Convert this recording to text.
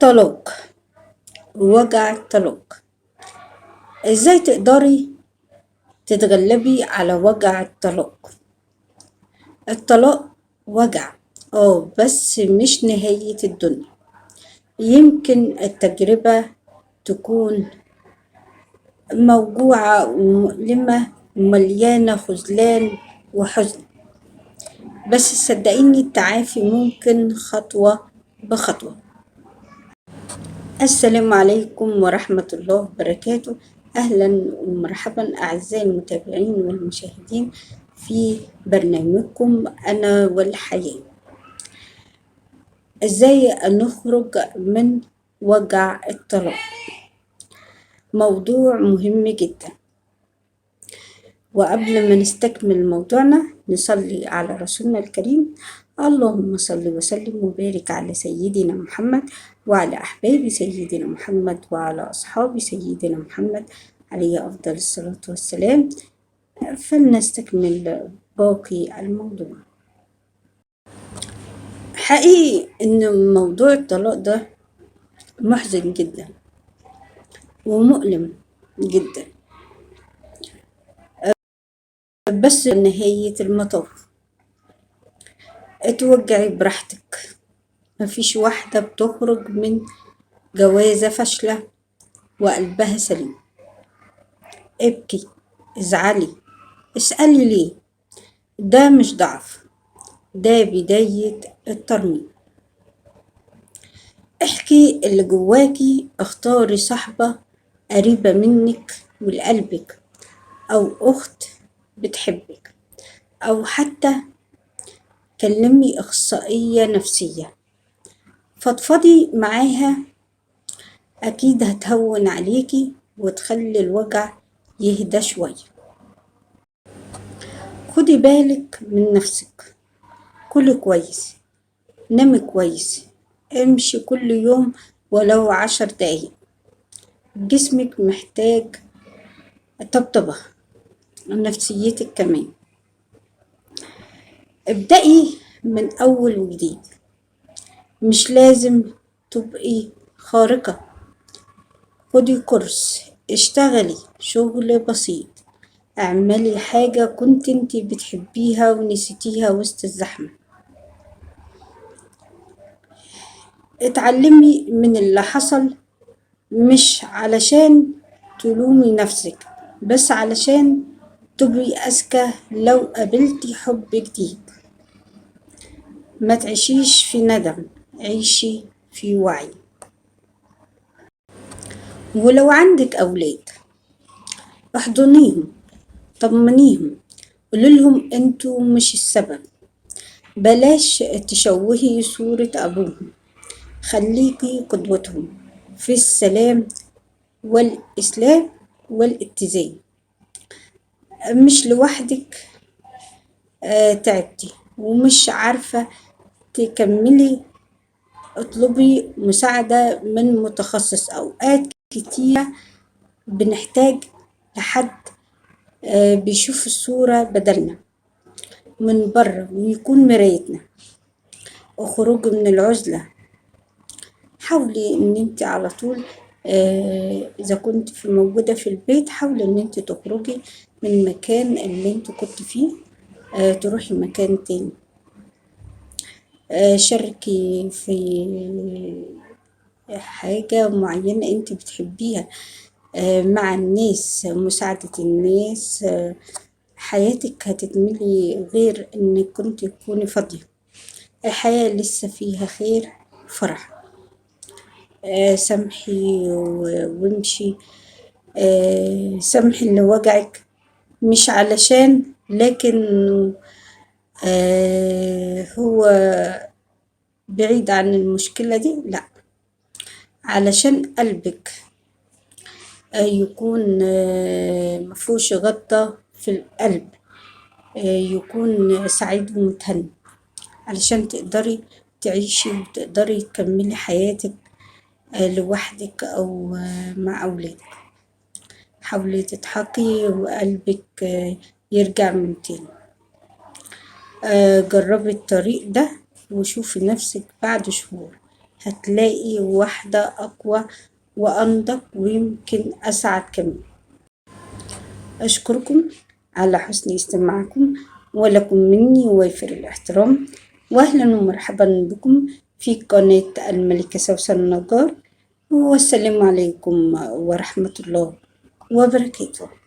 الطلاق، وجع الطلاق. ازاي تقدري تتغلبي على وجع الطلاق؟ الطلاق وجع، بس مش نهاية الدنيا. يمكن التجربة تكون موجوعة ومؤلمة ومليانة خذلان وحزن، بس صدقيني التعافي ممكن خطوة بخطوة. السلام عليكم ورحمة الله وبركاته. أهلا ومرحبا أعزائي المتابعين والمشاهدين في برنامجكم أنا والحياة. إزاي نخرج من وجع الطلاق؟ موضوع مهم جدا، وقبل ما نستكمل موضوعنا نصلي على رسولنا الكريم. اللهم صل وسلم وبارك على سيدنا محمد وعلى أحباب سيدنا محمد وعلى أصحاب سيدنا محمد عليه أفضل الصلاة والسلام. فلنستكمل باقي الموضوع. حقيقي إن موضوع الطلاق ده محزن جدا ومؤلم جدا، بس نهاية المطاف. اتوجعي براحتك، مفيش واحدة بتخرج من جوازة فاشلة وقلبها سليم. ابكي، ازعلي، اسألي ليه. ده مش ضعف، ده بداية الترميم. احكي اللي جواكي، اختاري صاحبة قريبة منك ولقلبك، أو أخت بتحبك، أو حتى كلمي أخصائية نفسية فضفضي معاها. أكيد هتهون عليكي وتخلي الوجع يهدى شوية. خدي بالك من نفسك، كلي كويس، نامي كويس، امشي كل يوم ولو 10 دقايق. جسمك محتاج طبطبة، ونفسيتك كمان. ابدأي من أول وجديد، مش لازم تبقي خارقة. خدي كورس، اشتغلي شغل بسيط، اعملي حاجة كنت انتي بتحبيها ونسيتيها وسط الزحمة. اتعلمي من اللي حصل، مش علشان تلومي نفسك، بس علشان تبقي أذكى لو قابلتي حب جديد. ما تعيشيش في ندم، عيشي في وعي. ولو عندك أولاد احضنيهم، طمنيهم، قوليلهم انتوا مش السبب. بلاش تشوهي صورة أبوهم، خليكي قدوتهم في السلام والإسلام والاتزان. مش لوحدك، تعبتي ومش عارفة تكملي، اطلبي مساعدة من متخصص. أوقات كتير بنحتاج لحد بيشوف الصورة بدلنا من بره ويكون مرايتنا. اخرجي من العزلة، حاولي ان انت على طول اذا كنت موجودة في البيت حاولي ان انت تخرجي من المكان اللي انت كنت فيه، تروحي مكان تاني. شاركي في حاجة معينة انت بتحبيها مع الناس، مساعدة الناس. حياتك هتتملي غير انك كنت تكوني فاضية. الحياة لسه فيها خير وفرح. سامحي وامشي. سامحي اللي وجعك، مش علشان لكن هو بعيد عن المشكلة دي، لا، علشان قلبك يكون مفهوش غطة في القلب، يكون سعيد ومتهني، علشان تقدري تعيشي وتقدري تكملي حياتك لوحدك أو مع أولادك. حاولي تضحكي وقلبك يرجع من تاني. جربي الطريق ده وشوفي نفسك بعد شهور هتلاقي واحدة أقوى وأنضج ويمكن أسعد كمان. أشكركم على حسن استماعكم، ولكم مني وافر الاحترام، وأهلا ومرحبا بكم في قناة الملكة سوسن النجار، والسلام عليكم ورحمة الله وبركاته.